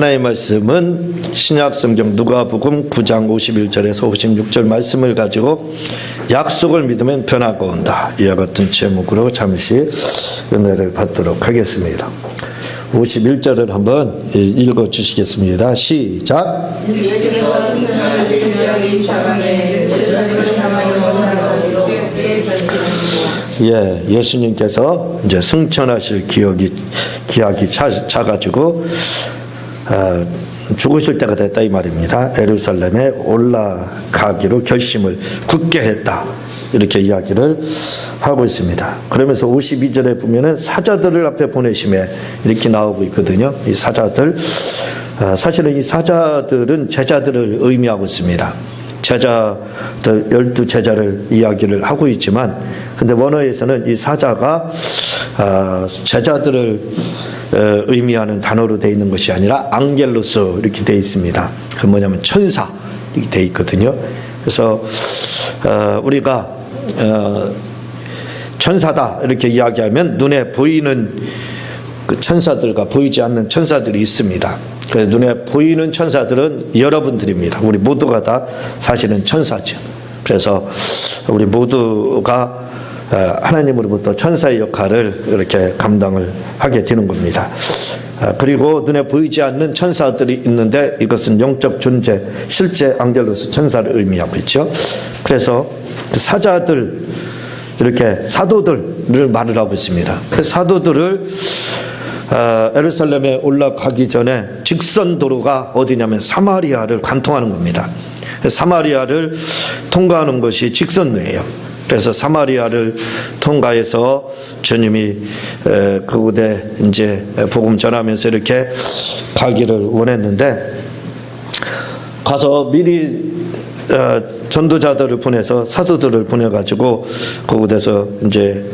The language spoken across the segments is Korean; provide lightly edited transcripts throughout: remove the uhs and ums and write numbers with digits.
하나의 말씀은 신약성경 누가복음 9장 51절에서 56절 말씀을 가지고 약속을 믿으면 변화가 온다, 이와 같은 제목으로 잠시 은혜를 받도록 하겠습니다. 51절을 한번 읽어 주시겠습니다. 시작. 예, 예수님께서 이제 승천하실 기약이 차가지고 죽으실 때가 됐다 이 말입니다. 예루살렘에 올라가기로 결심을 굳게 했다, 이렇게 이야기를 하고 있습니다. 그러면서 52절에 보면은 사자들을 앞에 보내심에 이렇게 나오고 있거든요. 이 사자들, 사실은 이 사자들은 제자들을 의미하고 있습니다. 제자들 12제자를 이야기를 하고 있지만, 근데 원어에서는 이 사자가 제자들을 의미하는 단어로 되어 있는 것이 아니라 앙겔로스 이렇게 되어 있습니다. 그 뭐냐면 천사 이렇게 되어 있거든요. 그래서 우리가 천사다 이렇게 이야기하면 눈에 보이는 그 천사들과 보이지 않는 천사들이 있습니다. 그래서 눈에 보이는 천사들은 여러분들입니다. 우리 모두가 다 사실은 천사죠. 그래서 우리 모두가 하나님으로부터 천사의 역할을 이렇게 감당을 하게 되는 겁니다. 그리고 눈에 보이지 않는 천사들이 있는데 이것은 영적 존재, 실제 앙겔로스 천사를 의미하고 있죠. 그래서 사자들, 이렇게 사도들을 말을 하고 있습니다. 그 사도들을 예루살렘에 올라가기 전에 직선 도로가 어디냐면 사마리아를 관통하는 겁니다. 사마리아를 통과하는 것이 직선로예요. 그래서 사마리아를 통과해서 주님이 그곳에 이제 복음 전하면서 이렇게 가기를 원했는데, 가서 미리 전도자들을 보내서 사도들을 보내가지고 그곳에서 이제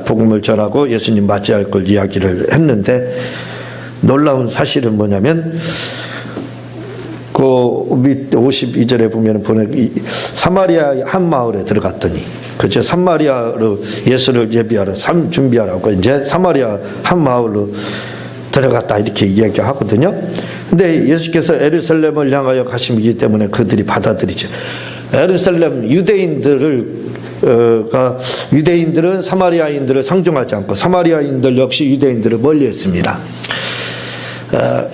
복음을 전하고 예수님 맞이할 걸 이야기를 했는데, 놀라운 사실은 뭐냐면 그 52절에 보면 사마리아 한 마을에 들어갔더니, 그죠? 사마리아로 예수를 예비하러 준비하라고 이제 사마리아 한 마을로 들어갔다, 이렇게 이야기하거든요. 근데 예수께서 예루살렘을 향하여 가심이기 때문에 그들이 받아들이죠. 예루살렘 유대인들은 사마리아인들을 상종하지 않고 사마리아인들 역시 유대인들을 멀리했습니다.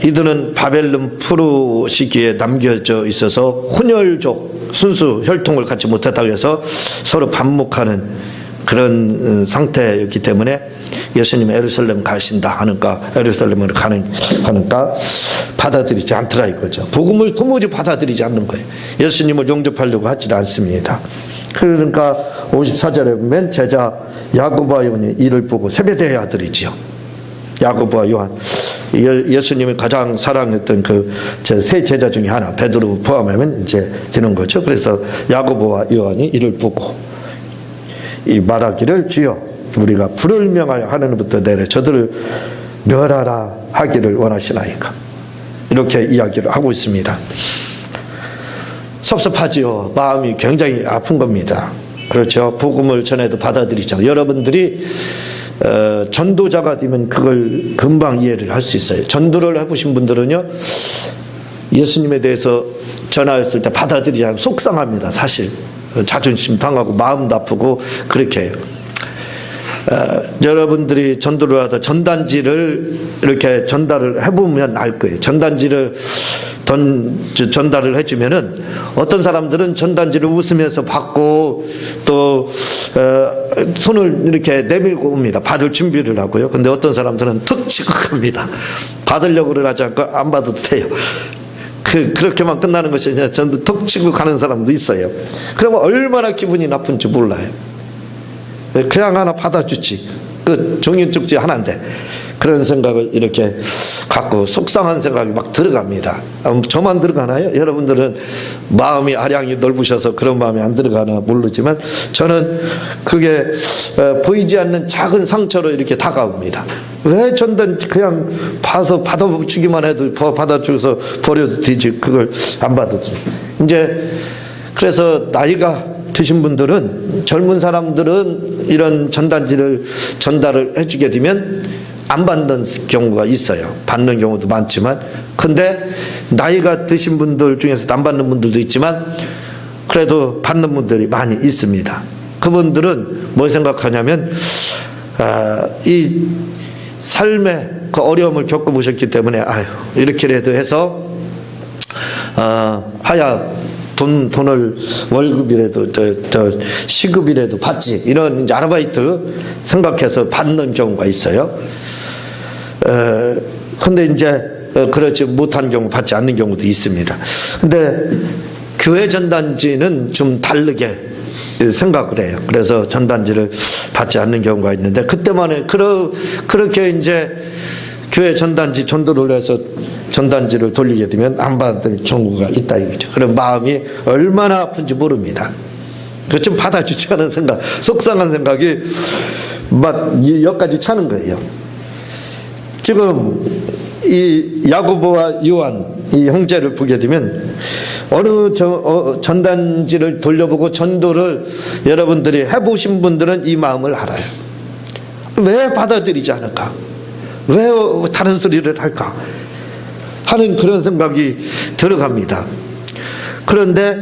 이들은 바벨론 포로 시기에 남겨져 있어서 혼혈족, 순수 혈통을 갖지 못했다고 해서 서로 반목하는 그런 상태였기 때문에 예수님이 예루살렘 가신다 하니까, 예루살렘으로 하니까 받아들이지 않더라 이거죠. 복음을 도무지 받아들이지 않는 거예요. 예수님을 용접하려고 하지 않습니다. 그러니까 54절에 보면 제자 야고보와 요한이 이를 보고, 세베대의 아들이지요. 야고보와 요한, 예수님이 가장 사랑했던 그 세 제자 중에 하나, 베드로 포함하면 이제 되는 거죠. 그래서 야고보와 요한이 이를 보고 이 말하기를, 주여 우리가 불을 명하여 하늘부터 내려 저들을 멸하라 하기를 원하시나이까, 이렇게 이야기를 하고 있습니다. 섭섭하지요. 마음이 굉장히 아픈 겁니다. 그렇죠. 복음을 전해도 받아들이죠. 여러분들이 전도자가 되면 그걸 금방 이해를 할 수 있어요. 전도를 해보신 분들은요, 예수님에 대해서 전하였을 때 받아들이지 않으면 속상합니다. 사실 자존심 상하고 마음도 아프고 그렇게 해요. 여러분들이 전도를 하다 전단지를 이렇게 전달을 해보면 알 거예요. 전단지를 전달을 해주면은 어떤 사람들은 전단지를 웃으면서 받고 또 손을 이렇게 내밀고 옵니다. 받을 준비를 하고요. 근데 어떤 사람들은 툭 치고 갑니다. 받으려고 하지 않고 안 받아도 돼요. 그렇게만 끝나는 것이 아니라 전도 툭 치고 가는 사람도 있어요. 그러면 얼마나 기분이 나쁜지 몰라요. 그냥 하나 받아주지, 그 종이 쪽지 하나인데, 그런 생각을 이렇게 갖고 속상한 생각이 막 들어갑니다. 저만 들어가나요? 여러분들은 마음이 아량이 넓으셔서 그런 마음이 안 들어가나 모르지만, 저는 그게 보이지 않는 작은 상처로 이렇게 다가옵니다. 왜 전단 그냥 봐서 받아주기만 해도 받아주고서 버려도 되지, 그걸 안 받아주지. 이제 그래서 나이가 드신 분들은, 젊은 사람들은 이런 전단지를 전달을 해주게 되면 안 받는 경우가 있어요. 받는 경우도 많지만, 근데 나이가 드신 분들 중에서도 안 받는 분들도 있지만 그래도 받는 분들이 많이 있습니다. 그분들은 뭘 생각하냐면 이 삶의 그 어려움을 겪어보셨기 때문에 아유 이렇게라도 해서 하야 돈을 월급이라도 시급이라도 받지, 이런 이제 아르바이트 생각해서 받는 경우가 있어요. 근데 이제 그렇지 못한 경우, 받지 않는 경우도 있습니다. 근데 교회 전단지는 좀 다르게 생각을 해요. 그래서 전단지를 받지 않는 경우가 있는데, 그때만에 그렇게 이제 교회 전단지 전도를 해서 전단지를 돌리게 되면 안 받을 경우가 있다 이거죠. 그런 마음이 얼마나 아픈지 모릅니다. 그 좀 받아주지 않은 생각, 속상한 생각이 막 여기까지 차는 거예요. 지금 이 야고보와 요한 이 형제를 보게 되면 어느 전단지를 돌려보고 전도를 여러분들이 해보신 분들은 이 마음을 알아요. 왜 받아들이지 않을까? 왜 다른 소리를 할까? 하는 그런 생각이 들어갑니다. 그런데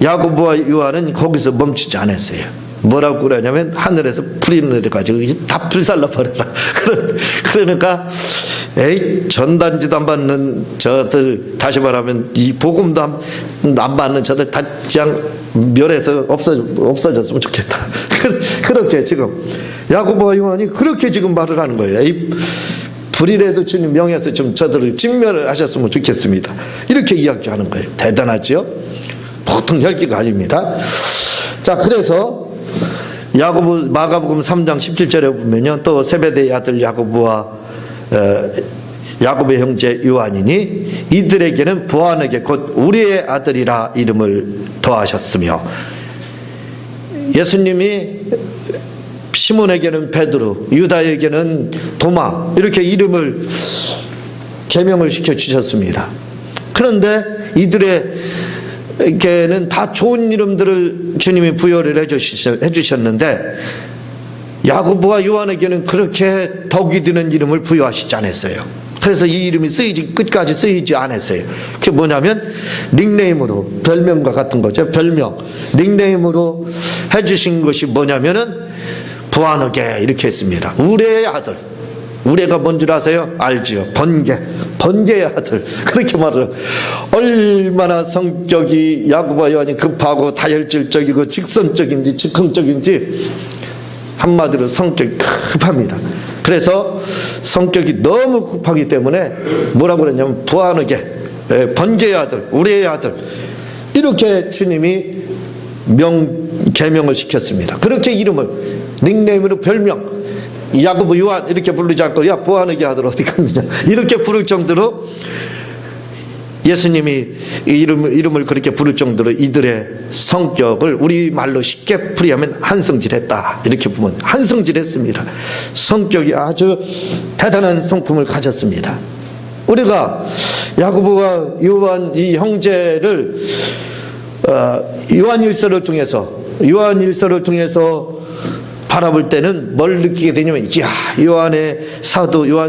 야고보와 요한은 거기서 멈추지 않았어요. 뭐라고 그러냐면 하늘에서 불이 내려가지고 다 불살라 버려라. 그러니까 에이 전단지도 안 받는 저들, 다시 말하면 이 복음도 안 받는 저들 다 그냥 멸해서 없어졌으면 좋겠다. 그렇게 지금 야고보와 요한이 그렇게 지금 말을 하는 거예요. 에이 불이라도 주님 명예에서 좀 저들을 진멸을 하셨으면 좋겠습니다. 이렇게 이야기하는 거예요. 대단하죠? 보통 혈기가 아닙니다. 자, 그래서 마가복음 3장 17절에 보면요, 또 세베대의 아들 야고보와 야고보의 형제 요한이니 이들에게는 보아내게 곧 우리의 아들이라 이름을 더하셨으며, 예수님이 시몬에게는 베드로, 유다에게는 도마, 이렇게 이름을 계명을 시켜 주셨습니다. 그런데 이들에게는 다 좋은 이름들을 주님이 부여를 해주셨는데 야고보와 요한에게는 그렇게 덕이 드는 이름을 부여하시지 않았어요. 그래서 이 이름이 끝까지 쓰이지 않았어요. 그게 뭐냐면 닉네임으로, 별명과 같은 거죠. 별명, 닉네임으로 해주신 것이 뭐냐면은 부하너게 이렇게 했습니다. 우레의 아들. 우레가 뭔 줄 아세요? 알지요. 번개의 아들. 그렇게 말을. 얼마나 성격이 야고보와 요한이 급하고 다혈질적이고 직선적인지 즉흥적인지, 한마디로 성격이 급합니다. 그래서 성격이 너무 급하기 때문에 뭐라고 그랬냐면 부하너게, 번개의 아들, 우레의 아들, 이렇게 주님이 계명을 시켰습니다. 그렇게 이름을 닉네임으로, 별명, 야고보 요한 이렇게 부르지 않고 야 부하너게 아들 어디 갔느냐 이렇게 부를 정도로, 예수님이 이름을 그렇게 부를 정도로 이들의 성격을 우리말로 쉽게 풀이하면 한성질했다, 이렇게 보면 한성질했습니다. 성격이 아주 대단한 성품을 가졌습니다. 우리가 야고보와 요한 이 형제를 요한일서를 통해서 바라볼 때는 뭘 느끼게 되냐면, 이야, 요한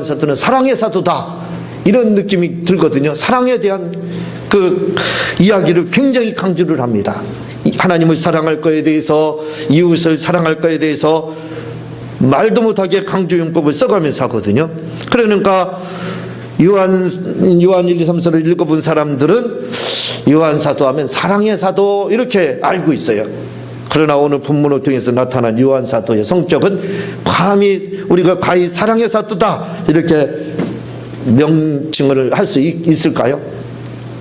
사도는 사랑의 사도다, 이런 느낌이 들거든요. 사랑에 대한 그 이야기를 굉장히 강조를 합니다. 하나님을 사랑할 거에 대해서, 이웃을 사랑할 거에 대해서 말도 못하게 강조용법을 써가면서 하거든요. 그러니까 요한 1, 2, 3서를 읽어본 사람들은 요한 사도 하면 사랑의 사도 이렇게 알고 있어요. 그러나 오늘 본문을 통해서 나타난 요한 사도의 성격은 우리가 과히 사랑의 사도다 이렇게 명칭을 할 수 있을까요?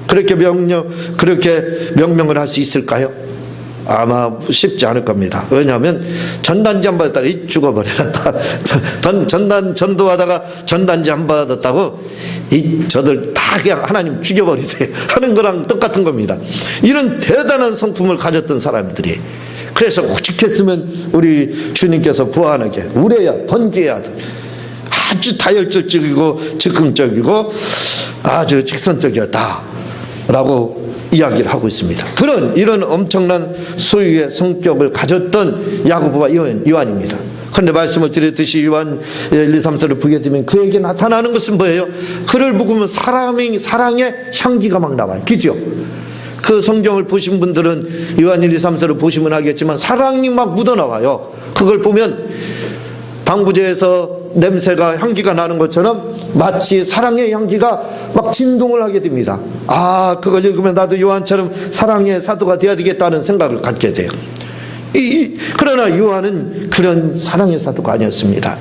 그렇게 명명을 할 수 있을까요? 아마 쉽지 않을 겁니다. 왜냐하면 전단지 안 받았다가 죽어버려라. 전도하다가 전단지 안 받았다고 저들 다 그냥 하나님 죽여버리세요 하는 거랑 똑같은 겁니다. 이런 대단한 성품을 가졌던 사람들이, 그래서 오직했으면 우리 주님께서 부하너게 우레야, 번개의 아들, 아주 다혈질적이고 즉흥적이고 아주 직선적이었다 라고 이야기를 하고 있습니다. 이런 엄청난 소유의 성격을 가졌던 야고보와 요한입니다. 그런데 말씀을 드렸듯이 요한 1, 2, 3서를 보게 되면 그에게 나타나는 것은 뭐예요? 그를 보면 사랑의 향기가 막 나와요. 그죠? 그 성경을 보신 분들은 요한 1, 2, 3서를 보시면 알겠지만 사랑이 막 묻어나와요. 그걸 보면 방부제에서 냄새가 향기가 나는 것처럼 마치 사랑의 향기가 막 진동을 하게 됩니다. 아, 그걸 읽으면 나도 요한처럼 사랑의 사도가 되어야 되겠다는 생각을 갖게 돼요. 그러나 요한은 그런 사랑의 사도가 아니었습니다.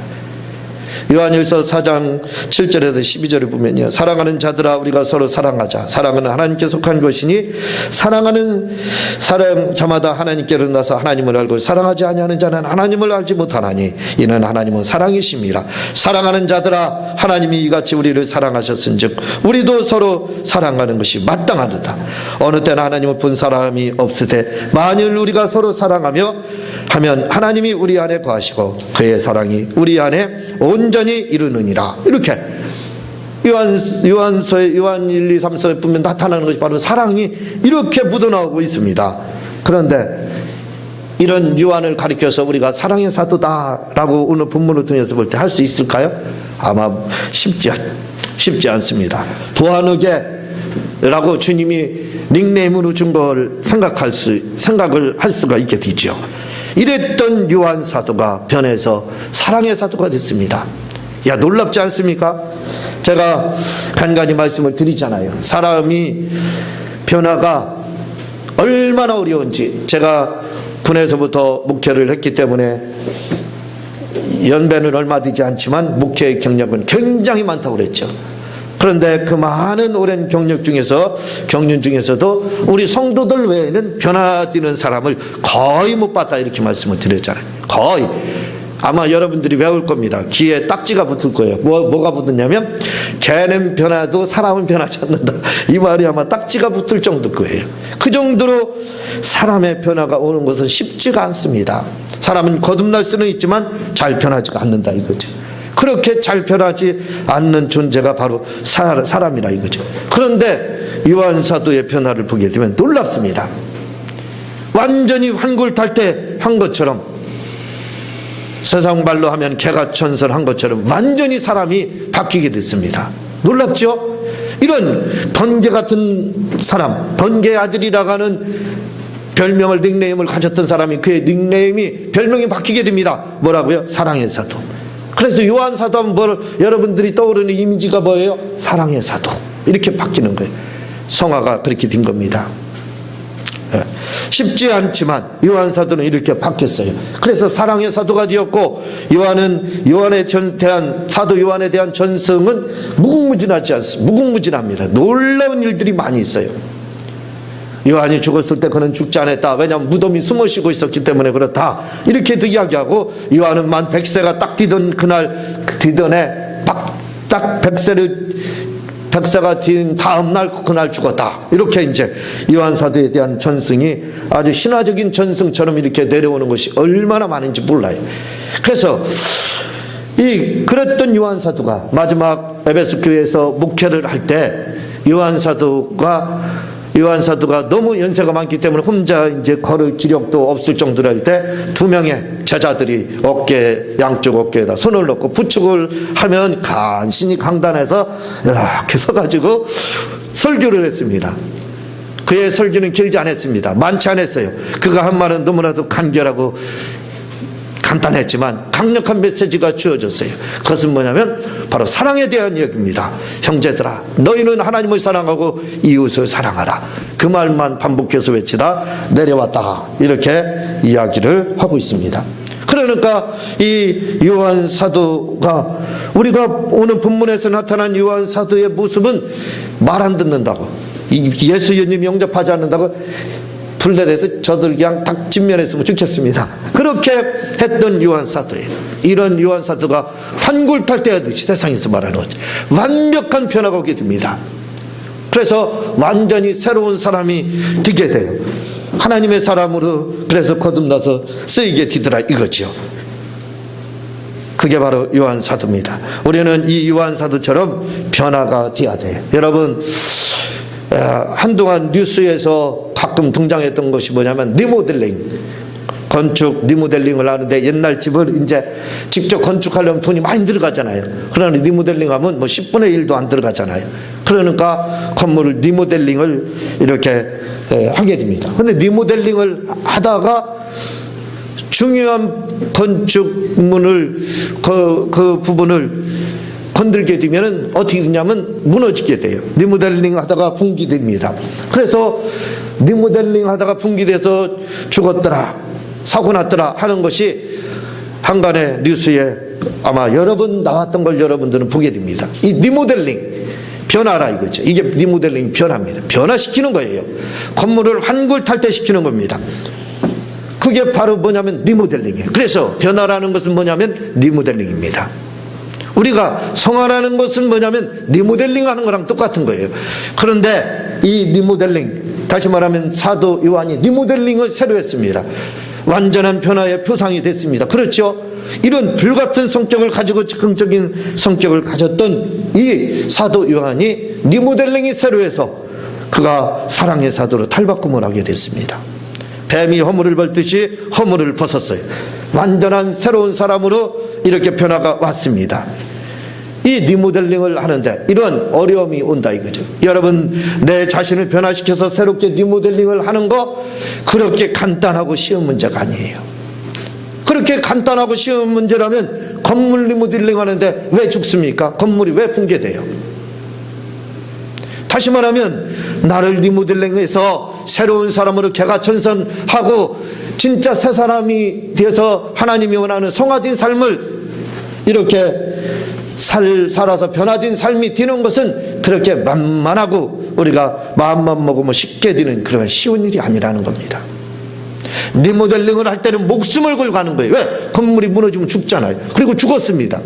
요한일서 4장 7절에서 12절을 보면요, 사랑하는 자들아 우리가 서로 사랑하자. 사랑은 하나님께 속한 것이니 사랑하는 사람자마다 하나님께로 나서 하나님을 알고 사랑하지 아니하는 자는 하나님을 알지 못하나니 이는 하나님은 사랑이심이라. 사랑하는 자들아 하나님이 이같이 우리를 사랑하셨은즉 우리도 서로 사랑하는 것이 마땅하도다. 어느 때나 하나님을 본 사람이 없으되 만일 우리가 서로 사랑하며 하면 하나님이 우리 안에 거하시고 그의 사랑이 우리 안에 온전히 이루느니라. 이렇게 요한서에 요한 1, 2, 3서에 보면 나타나는 것이 바로 사랑이 이렇게 묻어나오고 있습니다. 그런데 이런 요한을 가리켜서 우리가 사랑의 사도다라고 오늘 본문을 통해서 볼 때 할 수 있을까요? 아마 쉽지 않습니다. 부하누게라고 주님이 닉네임으로 준 걸 생각을 할 수가 있게 되죠. 이랬던 요한 사도가 변해서 사랑의 사도가 됐습니다. 야, 놀랍지 않습니까? 제가 간간히 말씀을 드리잖아요. 사람이 변화가 얼마나 어려운지. 제가 군에서부터 목회를 했기 때문에 연배는 얼마 되지 않지만 목회의 경력은 굉장히 많다고 그랬죠. 그런데 그 많은 오랜 경륜 중에서도 우리 성도들 외에는 변화되는 사람을 거의 못 봤다, 이렇게 말씀을 드렸잖아요. 거의. 아마 여러분들이 외울 겁니다. 귀에 딱지가 붙을 거예요. 뭐가 붙었냐면 개는 변화도 사람은 변하지 않는다. 이 말이 아마 딱지가 붙을 정도일 거예요. 그 정도로 사람의 변화가 오는 것은 쉽지가 않습니다. 사람은 거듭날 수는 있지만 잘 변하지가 않는다 이거죠. 그렇게 잘 변하지 않는 존재가 바로 사람이라 이거죠. 그런데 요한 사도의 변화를 보게 되면 놀랍습니다. 완전히 환골탈 때 한 것처럼, 세상 말로 하면 개가천선한 것처럼 완전히 사람이 바뀌게 됐습니다. 놀랍죠? 이런 번개 같은 사람, 번개의 아들이라고 하는 별명을, 닉네임을 가졌던 사람이 그의 별명이 바뀌게 됩니다. 뭐라고요? 사랑의 사도. 그래서 요한 사도 하면 여러분들이 떠오르는 이미지가 뭐예요? 사랑의 사도. 이렇게 바뀌는 거예요. 성화가 그렇게 된 겁니다. 쉽지 않지만 요한 사도는 이렇게 바뀌었어요. 그래서 사랑의 사도가 되었고, 사도 요한에 대한 전승은 무궁무진합니다. 놀라운 일들이 많이 있어요. 요한이 죽었을 때 그는 죽지 않았다. 왜냐하면 무덤이 숨어 쉬고 있었기 때문에 그렇다. 이렇게도 이야기하고, 요한은 만 100세가 딱 뒤던 해 딱 100세가 된 다음 날 그날 죽었다. 이렇게 이제 요한 사도에 대한 전승이 아주 신화적인 전승처럼 이렇게 내려오는 것이 얼마나 많은지 몰라요. 그래서 그랬던 요한 사도가 마지막 에베소 교회에서 목회를 할 때 요한 사도가 너무 연세가 많기 때문에 혼자 이제 걸을 기력도 없을 정도로 할 때 2명의 제자들이 양쪽 어깨에다 손을 넣고 부축을 하면 간신히 강단에서 이렇게 서가지고 설교를 했습니다. 그의 설교는 길지 않았습니다. 많지 않았어요. 그가 한 말은 너무나도 간결하고 간단했지만 강력한 메시지가 주어졌어요. 그것은 뭐냐면 바로 사랑에 대한 이야기입니다. 형제들아, 너희는 하나님을 사랑하고 이웃을 사랑하라. 그 말만 반복해서 외치다 내려왔다. 이렇게 이야기를 하고 있습니다. 그러니까 이 요한 사도가, 우리가 오늘 본문에서 나타난 요한 사도의 모습은 말 안 듣는다고, 예수 예님 영접하지 않는다고 불내려서 저들 그냥 닭진면했으면 좋겠습니다. 그렇게 했던 요한 사도예요. 이런 요한 사도가 환골탈 때 하듯이 세상에서 말하는 거죠. 완벽한 변화가 오게 됩니다. 그래서 완전히 새로운 사람이 되게 돼요. 하나님의 사람으로 그래서 거듭나서 쓰이게 되더라 이거죠. 그게 바로 요한 사도입니다. 우리는 이 요한 사도처럼 변화가 돼야 돼요. 여러분, 한동안 뉴스에서 가끔 등장했던 것이 뭐냐면 리모델링, 건축 리모델링을 하는데 옛날 집을 이제 직접 건축하려면 돈이 많이 들어가잖아요. 그러나 리모델링 하면 뭐 10분의 1도 안 들어가잖아요. 그러니까 건물을 리모델링을 이렇게 하게 됩니다. 근데 리모델링을 하다가 중요한 건축물을 그 부분을 건들게 되면은 어떻게 되냐면 무너지게 돼요. 리모델링 하다가 붕괴됩니다. 그래서 리모델링 하다가 붕괴돼서 죽었더라, 사고 났더라 하는 것이 한간의 뉴스에 아마 여러 번 나왔던 걸 여러분들은 보게 됩니다. 이 리모델링 변화라 이거죠. 이게 리모델링 변화입니다. 변화시키는 거예요. 건물을 환골탈퇴시키는 겁니다. 그게 바로 뭐냐면 리모델링이에요. 그래서 변화라는 것은 뭐냐면 리모델링입니다. 우리가 성화라는 것은 뭐냐면 리모델링 하는 거랑 똑같은 거예요. 그런데 이 리모델링, 다시 말하면 사도 요한이 리모델링을 새로 했습니다. 완전한 변화의 표상이 됐습니다. 그렇죠? 이런 불같은 성격을 가지고 즉흥적인 성격을 가졌던 이 사도 요한이 리모델링이 새로 해서 그가 사랑의 사도로 탈바꿈을 하게 됐습니다. 뱀이 허물을 벗듯이 허물을 벗었어요. 완전한 새로운 사람으로 이렇게 변화가 왔습니다. 이 리모델링을 하는데 이런 어려움이 온다 이거죠. 여러분, 내 자신을 변화시켜서 새롭게 리모델링을 하는 거 그렇게 간단하고 쉬운 문제가 아니에요. 그렇게 간단하고 쉬운 문제라면 건물 리모델링 하는데 왜 죽습니까? 건물이 왜 붕괴돼요? 다시 말하면 나를 리모델링해서 새로운 사람으로 개가천선하고 진짜 새 사람이 되어서 하나님이 원하는 성화된 삶을 이렇게 살아서 변화된 삶이 되는 것은 그렇게 만만하고 우리가 마음만 먹으면 쉽게 되는 그런 쉬운 일이 아니라는 겁니다. 리모델링을 할 때는 목숨을 걸고 하는 거예요. 왜? 건물이 무너지면 죽잖아요. 그리고 죽었습니다.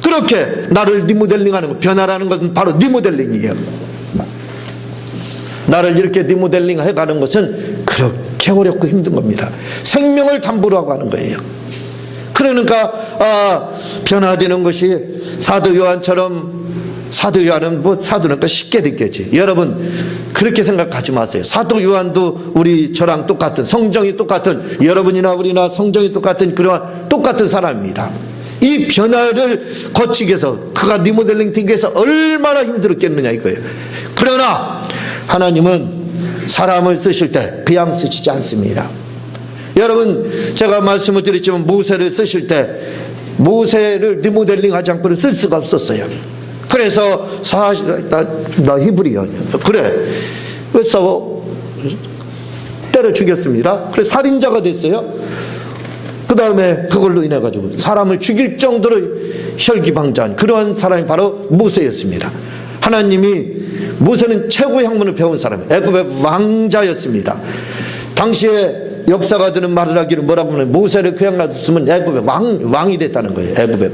그렇게 나를 리모델링하는 거, 변화라는 것은 바로 리모델링이에요. 나를 이렇게 리모델링 해가는 것은 그렇게 어렵고 힘든 겁니다. 생명을 담보로 하고 하는 거예요. 그러니까 변화되는 것이 사도 요한처럼, 사도 요한은 뭐 사도니까 쉽게 됐겠지. 여러분 그렇게 생각하지 마세요. 사도 요한도 저랑 똑같은, 성정이 똑같은, 여러분이나 우리나 성정이 똑같은 그러한 똑같은 사람입니다. 이 변화를 거치기 위해서, 그가 리모델링 되기 위해서 얼마나 힘들었겠느냐 이거예요. 그러나 하나님은 사람을 쓰실 때 그냥 쓰시지 않습니다. 여러분, 제가 말씀을 드렸지만 모세를 쓰실 때 모세를 리모델링 하지 않고는 쓸 수가 없었어요. 그래서 나 히브리야. 그래, 왜 싸워? 때려 죽였습니다. 그래서 살인자가 됐어요. 그 다음에 그걸로 인해 가지고 사람을 죽일 정도로 혈기방자한 그러한 사람이 바로 모세였습니다. 하나님이, 모세는 최고의 학문을 배운 사람, 애굽의 왕자였습니다. 당시에 역사가들은 말을 하기를 뭐라고 하면, 모세를 그냥 놔뒀으면 애굽의 왕이 됐다는 거예요. 애굽의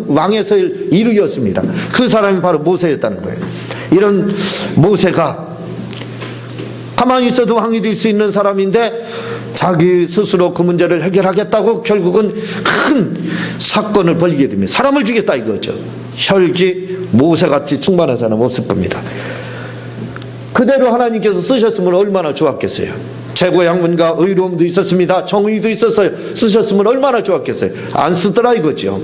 왕에서 이르기였습니다. 그 사람이 바로 모세였다는 거예요. 이런 모세가 가만히 있어도 왕이 될 수 있는 사람인데 자기 스스로 그 문제를 해결하겠다고 결국은 큰 사건을 벌이게 됩니다. 사람을 죽였다 이거죠. 혈기, 모세같이 충만한 사람 없을 겁니다. 그대로 하나님께서 쓰셨으면 얼마나 좋았겠어요. 최고의 학문과 의로움도 있었습니다. 정의도 있었어요. 쓰셨으면 얼마나 좋았겠어요. 안 쓰더라 이거죠.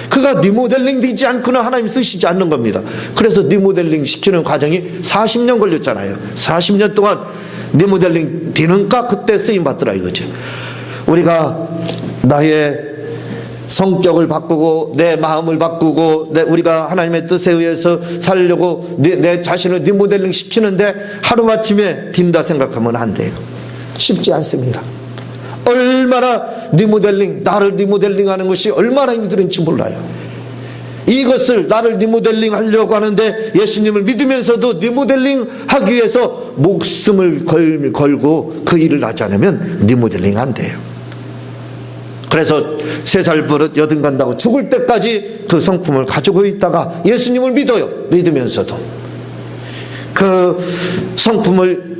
그가 리모델링 되지 않고는 하나님 쓰시지 않는 겁니다. 그래서 리모델링 시키는 과정이 40년 걸렸잖아요. 40년 동안 리모델링 되는가 그때 쓰임 받더라 이거죠. 우리가 나의 성격을 바꾸고 내 마음을 바꾸고 우리가 하나님의 뜻에 의해서 살려고 내 자신을 리모델링 시키는데 하루아침에 된다 생각하면 안 돼요. 쉽지 않습니다. 얼마나 나를 리모델링 하는 것이 얼마나 힘든지 몰라요. 이것을 나를 리모델링 하려고 하는데 예수님을 믿으면서도 리모델링 하기 위해서 목숨을 걸고 그 일을 하지 않으면 리모델링 안 돼요. 그래서 3살 버릇 여든 간다고 죽을 때까지 그 성품을 가지고 있다가 예수님을 믿어요. 믿으면서도 그 성품을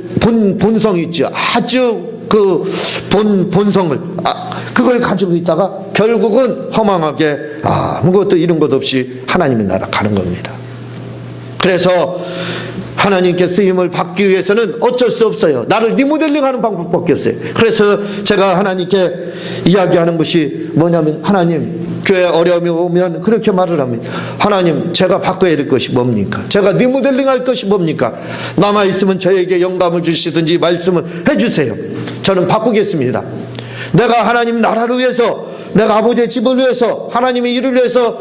본성이 있죠. 아주 그 본성을 그걸 가지고 있다가 결국은 허망하게 아무것도 이런 것 없이 하나님의 나라 가는 겁니다. 그래서 하나님께 쓰임을 받기 위해서는 어쩔 수 없어요. 나를 리모델링하는 방법밖에 없어요. 그래서 제가 하나님께 이야기하는 것이 뭐냐면, 하나님, 교회 어려움이 오면 그렇게 말을 합니다. 하나님, 제가 바꿔야 될 것이 뭡니까? 제가 리모델링할 것이 뭡니까? 남아있으면 저에게 영감을 주시든지 말씀을 해주세요. 저는 바꾸겠습니다. 내가 하나님 나라를 위해서, 내가 아버지의 집을 위해서, 하나님의 일을 위해서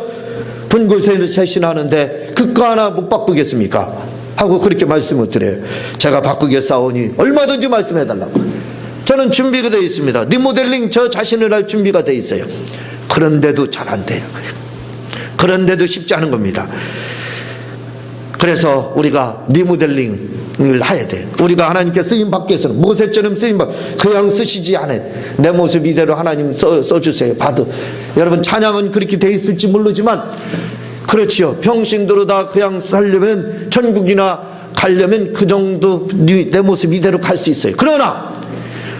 분고세를 세신하는데 그거 하나 못 바꾸겠습니까? 하고 그렇게 말씀을 드려요. 제가 바꾸겠사오니 얼마든지 말씀해달라고. 저는 준비가 되어 있습니다. 리모델링 저 자신을 할 준비가 되어 있어요. 그런데도 잘 안 돼요. 그런데도 쉽지 않은 겁니다. 그래서 우리가 리모델링을 해야 돼요. 우리가 하나님께 쓰임받기 위해서는 모세처럼 그냥 쓰시지 않아요. 내 모습 이대로 하나님 써주세요. 여러분, 찬양은 그렇게 돼 있을지 모르지만 그렇지요. 평신도로 다 그냥 살려면, 천국이나 가려면 그 정도 내 모습 이대로 갈 수 있어요. 그러나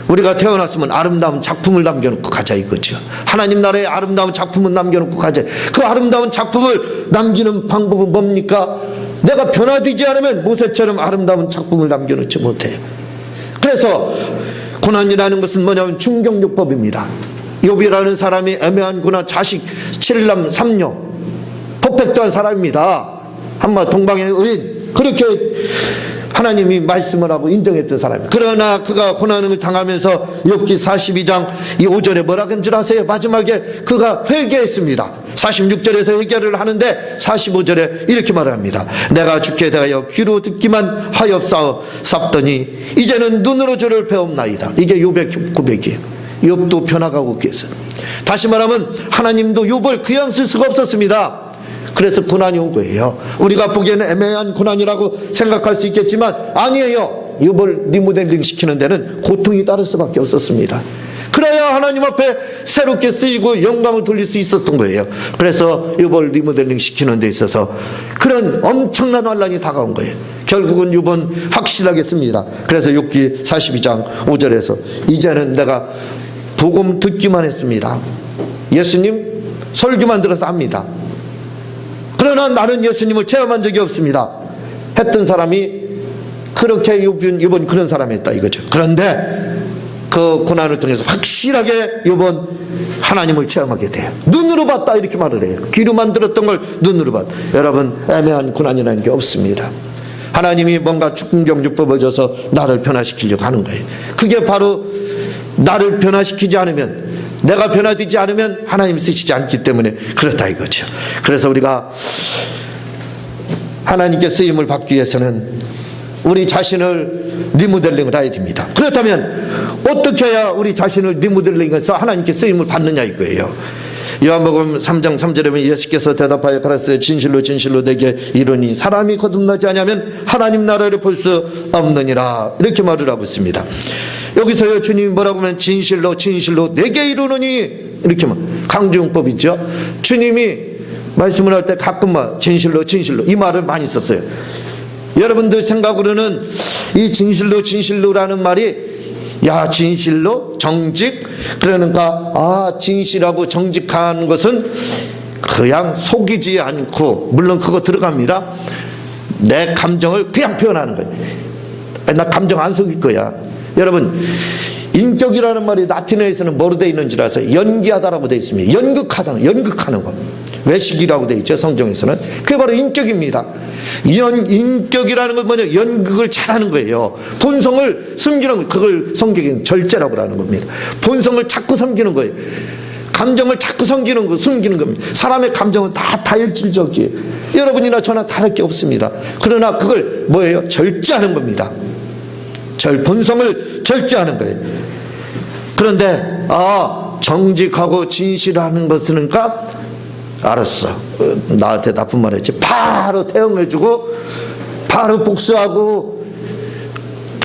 우리가 태어났으면 아름다운 작품을 남겨놓고 가자 이거죠. 하나님 나라의 아름다운 작품을 남겨놓고 가자. 그 아름다운 작품을 남기는 방법은 뭡니까? 내가 변화되지 않으면 모세처럼 아름다운 작품을 남겨놓지 못해요. 그래서 고난이라는 것은 뭐냐면 충격요법입니다. 욥이라는 사람이 애매한 고난, 자식 7남 3녀, 퍼펙트한 사람입니다. 한마 동방의 의인, 그렇게 하나님이 말씀을 하고 인정했던 사람입니다. 그러나 그가 고난을 당하면서 욥기 42장 이 5절에 뭐라 그런 줄 아세요? 마지막에 그가 회개했습니다. 46절에서 회개를 하는데 45절에 이렇게 말합니다. 내가 주께 대하여 귀로 듣기만 하였사옵더니 이제는 눈으로 주를 배웁나이다. 이게 욥의 고백이에요. 욥도 변화가고 계세요. 다시 말하면 하나님도 욥을 그냥 쓸 수가 없었습니다. 그래서 고난이 온 거예요. 우리가 보기에는 애매한 고난이라고 생각할 수 있겠지만 아니에요. 욥을 리모델링 시키는 데는 고통이 따를 수밖에 없었습니다. 그래야 하나님 앞에 새롭게 쓰이고 영광을 돌릴 수 있었던 거예요. 그래서 욥을 리모델링 시키는 데 있어서 그런 엄청난 환란이 다가온 거예요. 결국은 욥은 확실하게 씁니다. 그래서 욥기 42장 5절에서 이제는 내가 복음 듣기만 했습니다. 예수님 설교만 들어서 압니다. 그러나 나는 예수님을 체험한 적이 없습니다. 했던 사람이 그렇게 욥은 그런 사람이었다 이거죠. 그런데 그 고난을 통해서 확실하게 욥은 하나님을 체험하게 돼요. 눈으로 봤다 이렇게 말을 해요. 귀로만 들었던 걸 눈으로 봤다. 여러분, 애매한 고난이라는 게 없습니다. 하나님이 뭔가 충격요법을 줘서 나를 변화시키려고 하는 거예요. 그게 바로 나를 변화시키지 않으면, 내가 변화되지 않으면 하나님이 쓰시지 않기 때문에 그렇다 이거죠. 그래서 우리가 하나님께 쓰임을 받기 위해서는 우리 자신을 리모델링을 해야 됩니다. 그렇다면 어떻게 해야 우리 자신을 리모델링해서 하나님께 쓰임을 받느냐 이거예요. 요한복음 3장 3절에 보면 예수께서 대답하여 가라사대 진실로 진실로 내게 이르니 사람이 거듭나지 아니하면 하나님 나라를 볼 수 없느니라 이렇게 말을 하고 있습니다. 여기서요 주님이 뭐라고 하면 진실로 진실로 내게 이르노니 이렇게 강조용법이죠. 주님이 말씀을 할 때 가끔만 진실로 진실로 이 말을 많이 썼어요. 여러분들 생각으로는 이 진실로 진실로라는 말이 야 진실로 정직 그러니까 진실하고 정직한 것은 그냥 속이지 않고 물론 그거 들어갑니다. 내 감정을 그냥 표현하는 거예요. 나 감정 안 속일 거야. 여러분 인격이라는 말이 라틴어에서는 뭐로 되어 있는지 아세요? 연기하다라고 되어 있습니다. 연극하는 것. 외식이라고 되어 있죠. 성경에서는 그게 바로 인격입니다. 인격이라는 건 뭐냐? 연극을 잘하는 거예요. 본성을 숨기는 거, 그걸 성경에는 절제라고 하는 겁니다. 본성을 자꾸 숨기는 거예요. 감정을 자꾸 숨기는 겁니다. 사람의 감정은 다 다혈질적이에요. 여러분이나 저나 다를 게 없습니다. 그러나 그걸 뭐예요? 절제하는 겁니다. 본성을 절제하는 거예요. 그런데 정직하고 진실하는 것은가? 알았어. 나한테 나쁜 말 했지. 바로 태용해주고 바로 복수하고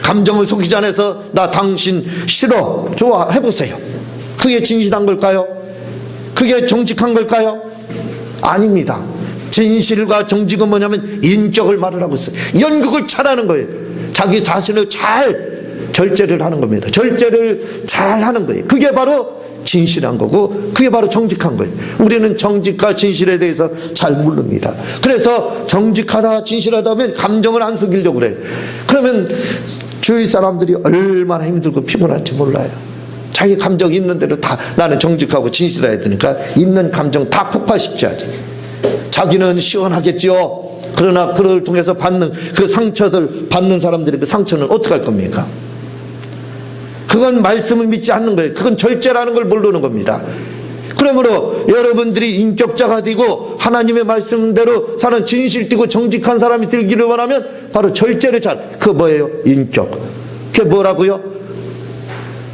감정을 속이지 않아서 나 당신 싫어. 좋아. 해보세요. 그게 진실한 걸까요? 그게 정직한 걸까요? 아닙니다. 진실과 정직은 뭐냐면 인격을 말을 하고 있어요. 연극을 잘하는 거예요. 자기 자신을 잘 절제를 하는 겁니다. 절제를 잘 하는 거예요. 그게 바로 진실한 거고 그게 바로 정직한 거예요. 우리는 정직과 진실에 대해서 잘 모릅니다. 그래서 정직하다 진실하다면 감정을 안 속이려고 그래요. 그러면 주위 사람들이 얼마나 힘들고 피곤한지 몰라요. 자기 감정 있는 대로 다 나는 정직하고 진실해야 되니까 있는 감정 다 폭발시켜야지. 자기는 시원하겠지요. 그러나 그를 통해서 받는 그 상처들 받는 사람들의 그 상처는 어떻게 할 겁니까? 그건 말씀을 믿지 않는 거예요. 그건 절제라는 걸 모르는 겁니다. 그러므로 여러분들이 인격자가 되고 하나님의 말씀대로 사는 진실 띠고 정직한 사람이 되기를 원하면 바로 절제를 그거 뭐예요? 인격. 그게 뭐라고요?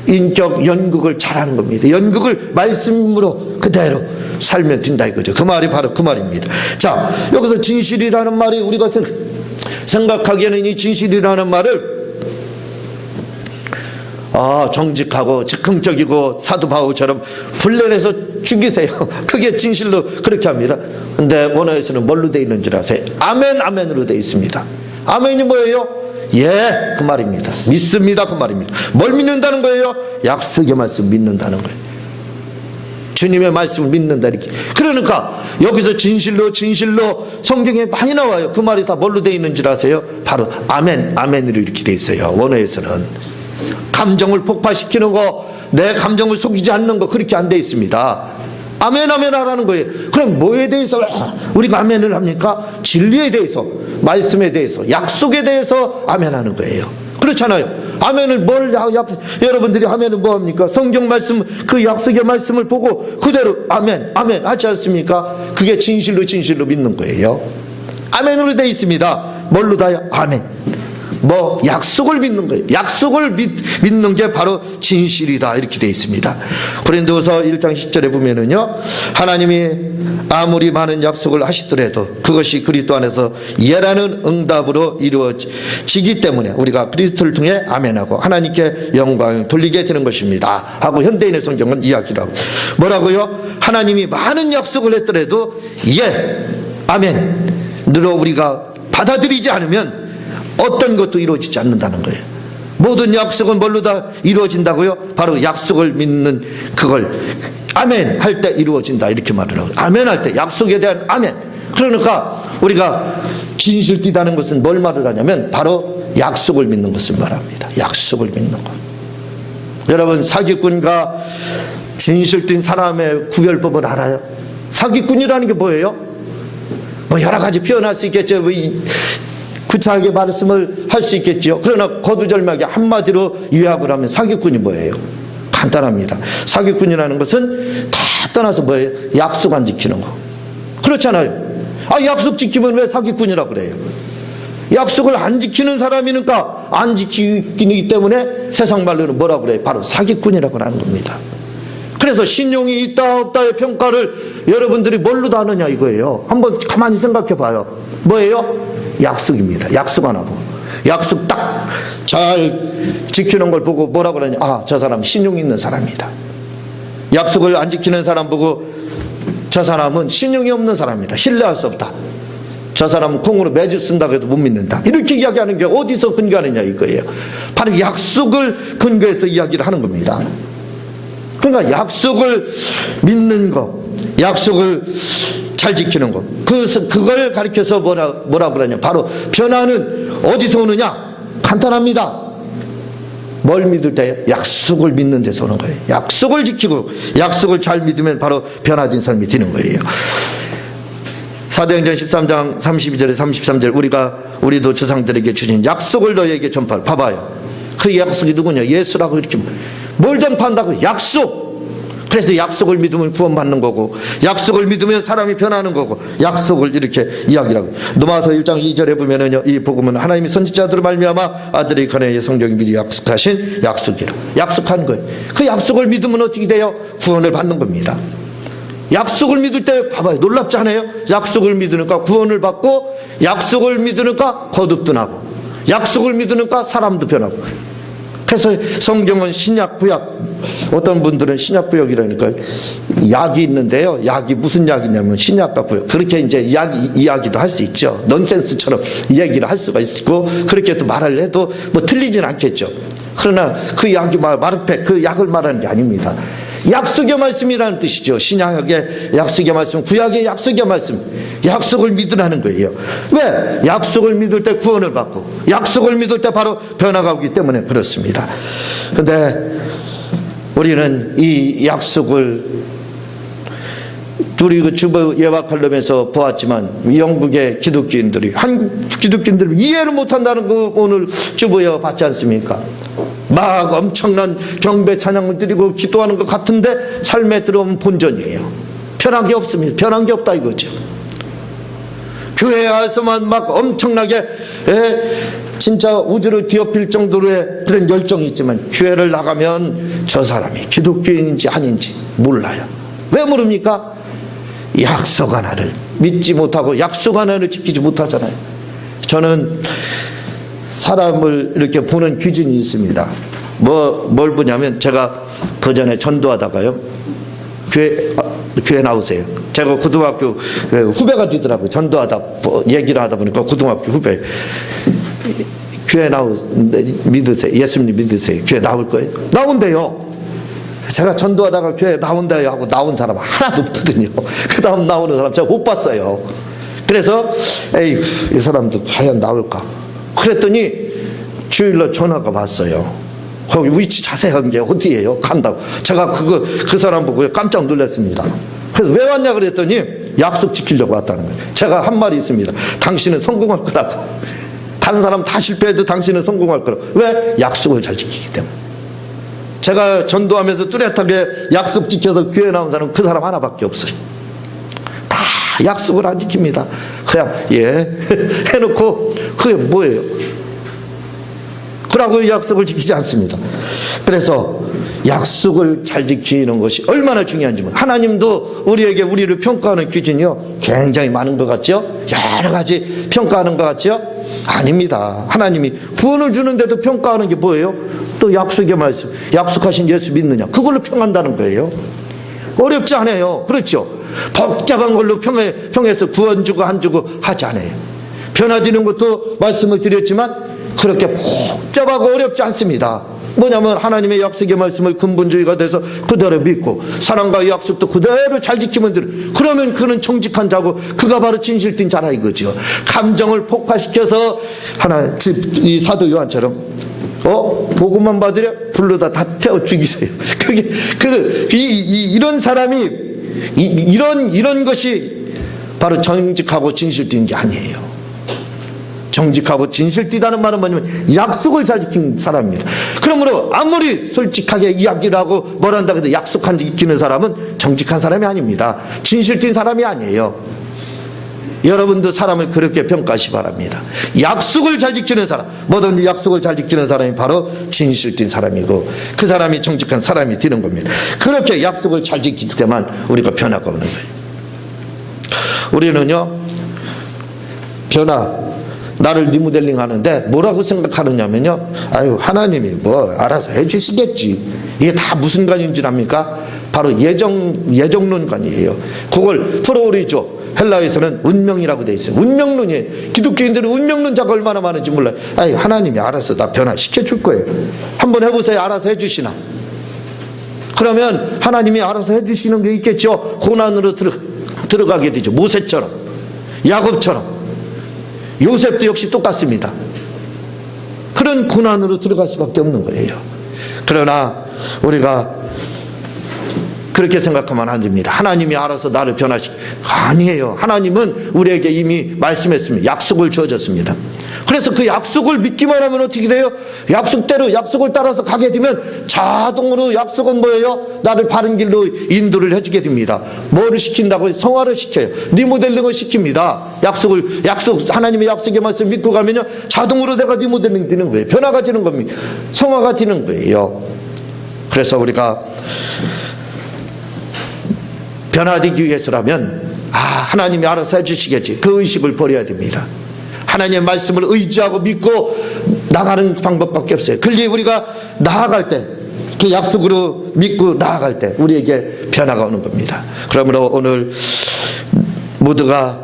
인격 연극을 잘하는 겁니다. 연극을 말씀으로 그대로 살면 된다 이거죠. 그 말이 바로 그 말입니다. 자, 여기서 진실이라는 말이 우리가 생각하기에는 이 진실이라는 말을 정직하고 즉흥적이고 사도 바울처럼 불러내서 죽이세요. 그게 진실로 그렇게 합니다. 근데 원어에서는 뭘로 되어 있는 줄 아세요? 아멘, 아멘으로 되어 있습니다. 아멘이 뭐예요? 예, 그 말입니다. 믿습니다, 그 말입니다. 뭘 믿는다는 거예요? 약속의 말씀 믿는다는 거예요. 주님의 말씀을 믿는다 이렇게. 그러니까 여기서 진실로 성경에 많이 나와요. 그 말이 다 뭘로 되어 있는 줄 아세요? 바로 아멘, 아멘으로 이렇게 되어 있어요. 원어에서는 감정을 폭발시키는 거, 내 감정을 속이지 않는 거 그렇게 안 되어 있습니다. 아멘, 아멘 하라는 거예요. 그럼 뭐에 대해서 우리가 아멘을 합니까? 진리에 대해서, 말씀에 대해서, 약속에 대해서 아멘 하는 거예요. 그렇잖아요. 아멘을 여러분들이 아멘은 뭐 합니까? 성경 말씀, 그 약속의 말씀을 보고 그대로 아멘, 아멘 하지 않습니까? 그게 진실로 믿는 거예요. 아멘으로 되어 있습니다. 뭘로 다요? 아멘. 약속을 믿는 거예요. 약속을 믿는 게 바로 진실이다 이렇게 되어 있습니다. 고린도서 1장 10절에 보면은요, 하나님이 아무리 많은 약속을 하시더라도 그것이 그리스도 안에서 예라는 응답으로 이루어지기 때문에 우리가 그리스도를 통해 아멘하고 하나님께 영광을 돌리게 되는 것입니다 하고 현대인의 성경은 이야기를 하고, 뭐라고요? 하나님이 많은 약속을 했더라도 예, 아멘으로 우리가 받아들이지 않으면 어떤 것도 이루어지지 않는다는 거예요. 모든 약속은 뭘로 다 이루어진다고요? 바로 약속을 믿는 그걸 아멘 할 때 이루어진다 이렇게 말을 하고, 아멘 할 때 약속에 대한 아멘. 그러니까 우리가 진실띠다는 것은 뭘 말을 하냐면 바로 약속을 믿는 것을 말합니다. 약속을 믿는 것. 여러분, 사기꾼과 진실된 사람의 구별법을 알아요? 사기꾼이라는 게 뭐예요? 여러 가지 표현할 수 있겠죠. 구차하게 말씀을 할 수 있겠죠. 그러나 거두절미하게 한마디로 요약을 하면 사기꾼이 뭐예요? 간단합니다. 사기꾼이라는 것은 다 떠나서 뭐예요? 약속 안 지키는 거. 그렇잖아요. 약속 지키면 왜 사기꾼이라고 그래요? 약속을 안 지키는 사람이니까 안 지키기 때문에 세상 말로는 뭐라고 그래요? 바로 사기꾼이라고 하는 겁니다. 그래서 신용이 있다 없다의 평가를 여러분들이 뭘로 다 하느냐 이거예요. 한번 가만히 생각해 봐요. 뭐예요? 약속입니다. 약속 하나 보고, 약속 딱 잘 지키는 걸 보고 뭐라고 그러냐? 저 사람 신용 있는 사람이다. 약속을 안 지키는 사람 보고 저 사람은 신용이 없는 사람이다. 신뢰할 수 없다. 저 사람은 콩으로 매주 쓴다고 해도 못 믿는다. 이렇게 이야기하는 게 어디서 근거하느냐 이거예요. 바로 약속을 근거해서 이야기를 하는 겁니다. 그러니까 약속을 믿는 거, 약속을 잘 지키는 것, 그걸 가리켜서 뭐라 그러냐? 바로 변화는 어디서 오느냐? 간단합니다. 뭘 믿을 때? 약속을 믿는 데서 오는 거예요. 약속을 지키고 약속을 잘 믿으면 바로 변화된 삶이 되는 거예요. 사도행전 13장 32절에 33절, 우리도 조상들에게 주신 약속을 너희에게 전파를. 봐봐요. 그 약속이 누구냐? 예수라고 이렇게. 뭘 전파한다고? 약속. 그래서 약속을 믿으면 구원받는 거고, 약속을 믿으면 사람이 변하는 거고, 약속을 이렇게 이야기를 하고. 로마서 1장 2절에 보면은요, 이 복음은 하나님이 선지자들을 말미암아 아들의 가나의 성경이 미리 약속하신 약속이라. 약속한 거예요. 그 약속을 믿으면 어떻게 돼요? 구원을 받는 겁니다. 약속을 믿을 때 봐봐요. 놀랍지 않아요? 약속을 믿으니까 구원을 받고, 약속을 믿으니까 거듭도 나고, 약속을 믿으니까 사람도 변하고. 그래서 성경은 신약 구약, 어떤 분들은 신약 구약이라니까 약이 있는데요, 약이 무슨 약이냐면 신약과 구약, 그렇게 이제 이야기도 할 수 있죠. 넌센스처럼 얘기를 할 수가 있고, 그렇게 또 말을 해도 뭐 틀리진 않겠죠. 그러나 그 약이 마르페, 그 약을 말하는 게 아닙니다. 약속의 말씀이라는 뜻이죠. 신약의 약속의 말씀, 구약의 약속의 말씀. 약속을 믿으라는 거예요. 왜? 약속을 믿을 때 구원을 받고 약속을 믿을 때 바로 변화가 오기 때문에 그렇습니다. 그런데 우리는 이 약속을 우리 그 주보 예화 칼럼에서 보았지만 영국의 기독교인들이 한국 기독교인들이 이해를 못한다는 거 오늘 주보 예화 봤지 않습니까? 막 엄청난 경배 찬양을 드리고 기도하는 것 같은데 삶에 들어오면 본전이에요. 편한 게 없습니다. 편한 게 없다 이거죠. 교회 안에서만 막 엄청나게 진짜 우주를 뒤엎일 정도로의 그런 열정이 있지만 교회를 나가면 저 사람이 기독교인인지 아닌지 몰라요. 왜 모릅니까? 약속 하나를 믿지 못하고 약속 하나를 지키지 못하잖아요. 저는 사람을 이렇게 보는 기준이 있습니다. 뭘 보냐면 제가 그 전에 전도하다가요. 교회 나오세요. 제가 고등학교 후배가 되더라고요. 전도하다 얘기를 하다 보니까 고등학교 후배 교회 믿으세요. 예수님 믿으세요. 교회 나올 거예요. 나온대요. 제가 전도하다가 교회 나온다요 하고 나온 사람 하나도 없거든요. 그 다음 나오는 사람 제가 못 봤어요. 그래서 에이 이 사람도 과연 나올까 그랬더니 주일날 전화가 왔어요. 거기 위치 자세한 게 어디예요? 간다고. 제가 그 사람 보고 깜짝 놀랐습니다. 그래서 왜 왔냐 그랬더니 약속 지키려고 왔다는 거예요. 제가 한 말이 있습니다. 당신은 성공할 거라고. 다른 사람 다 실패해도 당신은 성공할 거라고. 왜? 약속을 잘 지키기 때문에. 제가 전도하면서 뚜렷하게 약속 지켜서 교회 나온 사람은 그 사람 하나밖에 없어요. 다 약속을 안 지킵니다. 그냥 해놓고 그게 뭐예요? 그러고 약속을 지키지 않습니다. 그래서 약속을 잘 지키는 것이 얼마나 중요한지 하나님도 우리를 평가하는 기준이요 굉장히 많은 것 같죠? 여러 가지 평가하는 것 같죠? 아닙니다. 하나님이 구원을 주는데도 평가하는 게 뭐예요? 또 약속의 말씀, 약속하신 예수 믿느냐 그걸로 평한다는 거예요. 어렵지 않아요. 그렇죠? 복잡한 걸로 평해서 구원 주고 안 주고 하지 않아요. 변화되는 것도 말씀을 드렸지만 그렇게 복잡하고 어렵지 않습니다. 뭐냐면 하나님의 약속의 말씀을 근본주의가 돼서 그대로 믿고 사랑과의 약속도 그대로 잘 지키면 돼요. 그러면 그는 정직한 자고 그가 바로 진실된 자라 이거죠. 감정을 폭파시켜서 이 사도 요한처럼 복음만 받으려 불러다 다 태워 죽이세요. 이런 사람이 이런 것이 바로 정직하고 진실된 게 아니에요. 정직하고 진실되다는 말은 뭐냐면 약속을 잘 지킨 사람입니다. 그러므로 아무리 솔직하게 이야기를 하고 뭘 한다 해도 약속한 지키는 사람은 정직한 사람이 아닙니다. 진실된 사람이 아니에요. 여러분도 사람을 그렇게 평가하시 바랍니다. 약속을 잘 지키는 사람, 뭐든지 약속을 잘 지키는 사람이 바로 진실된 사람이고 그 사람이 정직한 사람이 되는 겁니다. 그렇게 약속을 잘 지킬 때만 우리가 변화가 오는 거예요. 우리는요 나를 리모델링 하는데 뭐라고 생각하느냐면요 아유 하나님이 뭐 알아서 해주시겠지. 이게 다 무슨 관인지 압니까? 바로 예정론관이에요. 그걸 프로오리조 헬라에서는 운명이라고 돼 있어요. 운명론이에요. 기독교인들은 운명론자가 얼마나 많은지 몰라요. 아유 하나님이 알아서 다 변화시켜 줄 거예요. 한번 해보세요. 알아서 해주시나. 그러면 하나님이 알아서 해주시는 게 있겠죠. 고난으로 들어가게 되죠. 모세처럼 야곱처럼 요셉도 역시 똑같습니다. 그런 고난으로 들어갈 수밖에 없는 거예요. 그러나 우리가 그렇게 생각하면 안 됩니다. 하나님이 알아서 나를 아니에요. 하나님은 우리에게 이미 말씀했습니다. 약속을 주어졌습니다. 그래서 그 약속을 믿기만 하면 어떻게 돼요? 약속을 따라서 가게 되면 자동으로 약속은 뭐예요? 나를 바른 길로 인도를 해주게 됩니다. 뭐를 시킨다고요? 성화를 시켜요. 리모델링을 시킵니다. 하나님의 약속의 말씀 믿고 가면요 자동으로 내가 리모델링 되는 거예요. 변화가 되는 겁니다. 성화가 되는 거예요. 그래서 우리가 변화되기 위해서라면 하나님이 알아서 해주시겠지. 그 의식을 버려야 됩니다. 하나님의 말씀을 의지하고 믿고 나가는 방법밖에 없어요. 그런데 우리가 나아갈 때 그 약속으로 믿고 나아갈 때 우리에게 변화가 오는 겁니다. 그러므로 오늘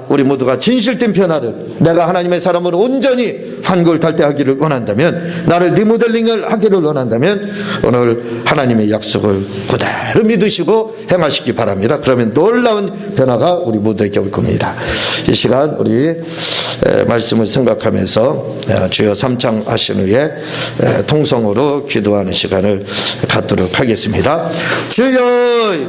우리 모두가 진실된 변화를 내가 하나님의 사람으로 온전히 환골탈태하기를 원한다면, 나를 리모델링을 하기를 원한다면 오늘 하나님의 약속을 그대로 믿으시고 행하시기 바랍니다. 그러면 놀라운 변화가 우리 모두에게 올 겁니다. 이 시간 우리 말씀을 생각하면서 주여 삼창하신 후에 통성으로 기도하는 시간을 갖도록 하겠습니다. 주여